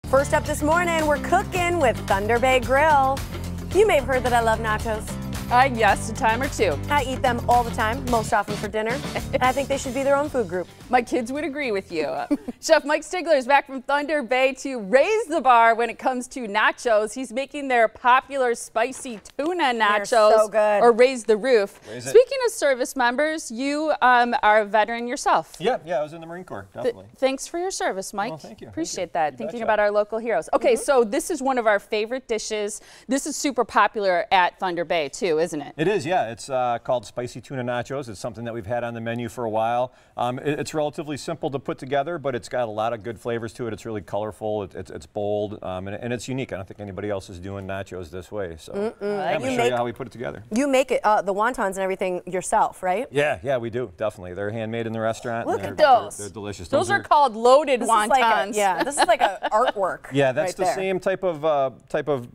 First up this morning, we're cooking with Thunder Bay Grill. You may have heard that I love nachos. Yes, a time or two. I eat them all the time, most often for dinner. And I think they should be their own food group. My kids would agree with you. Chef Mike Stigler is back from Thunder Bay to raise the bar when it comes to nachos. He's making their popular spicy tuna nachos. They're so good. Or raise the roof. Speaking of service members, you are a veteran yourself. Yeah, I was in the Marine Corps, definitely. Thanks for your service, Mike. Well, thank you. Appreciate that. Thinking about our local heroes. Okay, so this is one of our favorite dishes. This is super popular at Thunder Bay too, isn't it? It is, yeah. It's called spicy tuna nachos. It's something that we've had on the menu for a while. It's relatively simple to put together, but it's got a lot of good flavors to it. It's really colorful. It's bold, and it's unique. I don't think anybody else is doing nachos this way. So I'm going to show you how we put it together. You make it, the wontons and everything yourself, right? Yeah, we do, definitely. They're handmade in the restaurant. Look at those. They're delicious. Those are called loaded This wontons. is like this is like an artwork. Yeah, that's right the there. same type of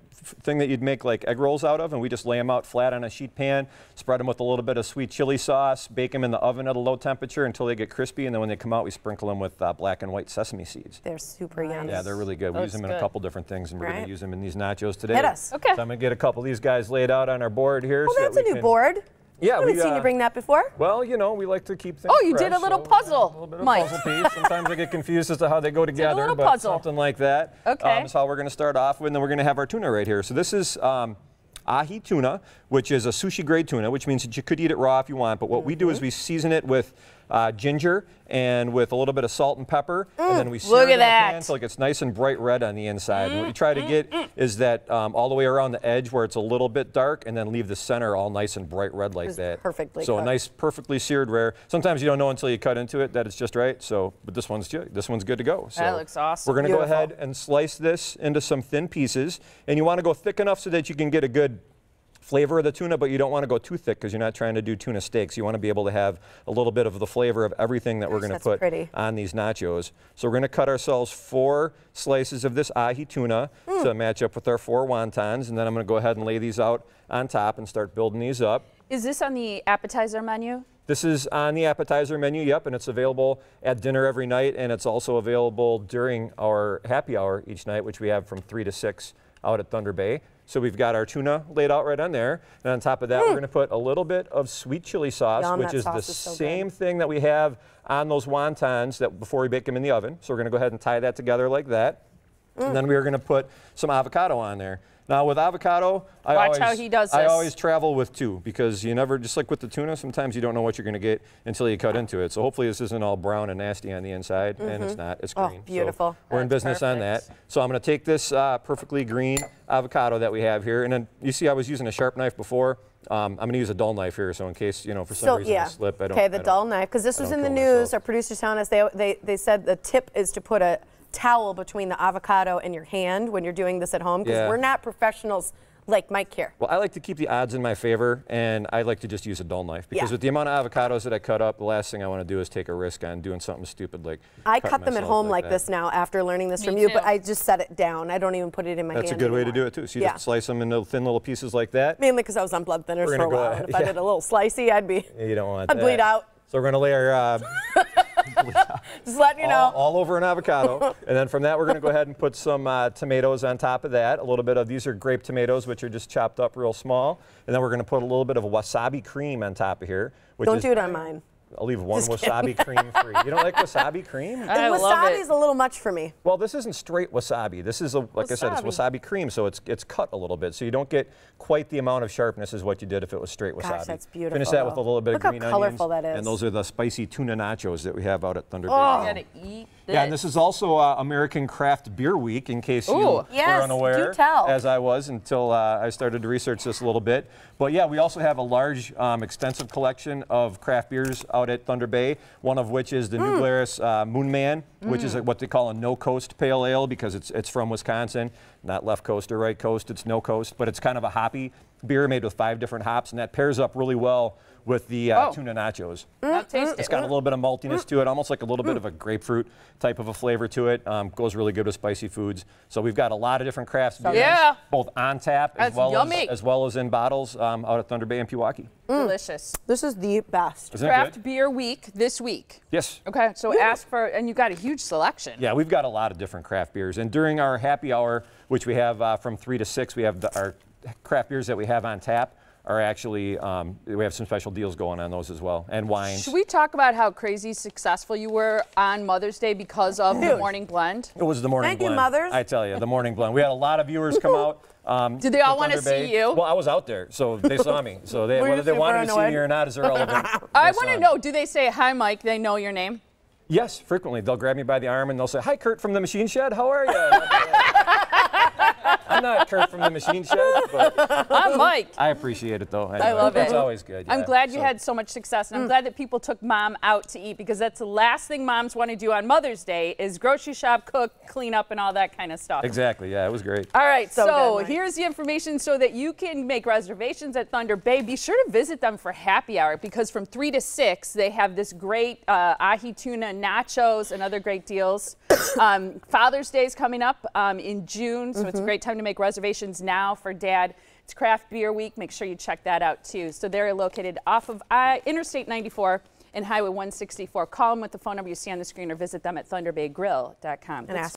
thing that you'd make like egg rolls out of, and we just lay them out flat on a sheet pan, spread them with a little bit of sweet chili sauce, bake them in the oven at a low temperature until they get crispy, and then when they come out, we sprinkle them with black and white sesame seeds. They're super yummy. Yeah, they're really good. We use them in a couple different things, and we're going to use them in these nachos today. Hit us. Okay. So I'm going to get a couple of these guys laid out on our board here. Well, so that's that a new board. Yeah, I haven't seen you bring that before. Well, you know, we like to keep things Oh, you did a fresh, little so, puzzle, a little bit of Mike. puzzle piece. Sometimes I get confused as to how they go together, little but puzzle. something like that. Okay. Is how we're going to start off with, and then we're going to have our tuna right here. So this is ahi tuna, which is a sushi grade tuna, which means that you could eat it raw if you want, but what we do is we season it with ginger and with a little bit of salt and pepper, and then we sear it in the pan until it gets nice and bright red on the inside. And what you try to get is that all the way around the edge where it's a little bit dark, and then leave the center all nice and bright red like that. Perfectly So cooked. a nice, perfectly seared rare. Sometimes you don't know until you cut into it that it's just right. So, but this one's good to go. So That looks awesome. We're going to go ahead and slice this into some thin pieces, and you want to go thick enough so that you can get a good flavor of the tuna, but you don't want to go too thick because you're not trying to do tuna steaks. You want to be able to have a little bit of the flavor of everything that we're going to put on these nachos. So we're going to cut ourselves 4 slices of this ahi tuna to match up with our 4 wontons, and then I'm going to go ahead and lay these out on top and start building these up. Is this on the appetizer menu? This is on the appetizer menu, yep, and it's available at dinner every night, and it's also available during our happy hour each night, which we have from 3 to 6 out at Thunder Bay. So we've got our tuna laid out right on there, and on top of that, we're going to put a little bit of sweet chili sauce, which is the same thing that we have on those wontons that before we bake them in the oven. So we're going to go ahead and tie that together like that, and then we're going to put some avocado on there. Now with avocado, I always travel with 2 because you never, just like with the tuna, sometimes you don't know what you're going to get until you cut into it. So hopefully this isn't all brown and nasty on the inside, and it's not, it's green. Oh, beautiful. So we're in business on that. So I'm going to take this perfectly green avocado that we have here, and then you see I was using a sharp knife before. I'm going to use a dull knife here, so in case, you know, for some reason I slip, I don't. Okay, the dull knife, because this was in the news. Our producers telling us they said the tip is to put a towel between the avocado and your hand when you're doing this at home, because we're not professionals like Mike here. Well, I like to keep the odds in my favor, and I like to just use a dull knife because with the amount of avocados that I cut up, the last thing I want to do is take a risk on doing something stupid like I cut them at home like this now after learning this from you, but I just set it down. I don't even put it in my hand. That's a good way to do it too. So you just slice them into thin little pieces like that. Mainly because I was on blood thinners for a while. And if I did a little slicey, I'd be. You don't want I'd bleed out. So we're going to lay our just letting you know. All over an avocado. And then from that, we're going to go ahead and put some tomatoes on top of that. A little bit of, these are grape tomatoes, which are just chopped up real small. And then we're going to put a little bit of wasabi cream on top of here. Don't do it on mine. I'll leave one wasabi cream free. You don't like wasabi cream? The wasabi is a little much for me. Well, this isn't straight wasabi. This is, like I said, it's wasabi cream, so it's cut a little bit. So you don't get quite the amount of sharpness as what you did if it was straight wasabi. Gosh, that's beautiful. Finish that with a little bit of green onions. Look how colorful that is. And those are the spicy tuna nachos that we have out at Thunder Bay. Oh, you gotta eat this. Yeah, and this is also American Craft Beer Week, in case you were unaware, do tell. as I was until I started to research this a little bit. But yeah, we also have a large, extensive collection of craft beers out at Thunder Bay, one of which is the New Glarus Moon Man, which is what they call a no-coast pale ale because it's from Wisconsin, not left coast or right coast, it's no coast, but it's kind of a hoppy beer made with 5 different hops, and that pairs up really well with the tuna nachos. I'll taste It's it. got a little bit of maltiness to it, almost like a little bit of a grapefruit type of a flavor to it. Goes really good with spicy foods. So we've got a lot of different craft beers, Yeah. both on tap That's yummy. as well as in bottles out at Thunder Bay and Pewaukee. Delicious. This is the best. Isn't that Craft good? Beer Week this week. Yes. Okay, so ask for, and you've got a huge selection. Yeah, we've got a lot of different craft beers. And during our happy hour, which we have from 3 to 6, we have our craft beers that we have on tap are actually, we have some special deals going on those as well, and wines. Should we talk about how crazy successful you were on Mother's Day because of the morning blend? It was the morning Thank blend. you, mothers. I tell you, the morning blend. We had a lot of viewers come out. Did they all to want to Thunder Bay. see you? Well, I was out there, so they saw me. So Were whether you they wanted to super see me annoyed? or not is irrelevant. I They want saw to me. know, do they say, hi, Mike, they know your name? Yes, frequently. They'll grab me by the arm and they'll say, hi, Kurt from the Machine Shed, how are you? I'm not Kurt from the Machine Shed, but I'm Mike. I appreciate it, though. I love It's it. always good. I'm yeah. glad you So- had so much success, and I'm glad that people took mom out to eat, because that's the last thing moms want to do on Mother's Day is grocery shop, cook, clean up, and all that kind of stuff. Exactly, yeah, it was great. All right, So so good, Mike. here's the information so that you can make reservations at Thunder Bay. Be sure to visit them for happy hour, because from 3 to 6, they have this great ahi tuna nachos and other great deals. Father's Day is coming up in June, so it's a great time to make reservations now for Dad. It's Craft Beer Week. Make sure you check that out, too. So they're located off of Interstate 94 and Highway 164. Call them with the phone number you see on the screen or visit them at thunderbaygrill.com. And ask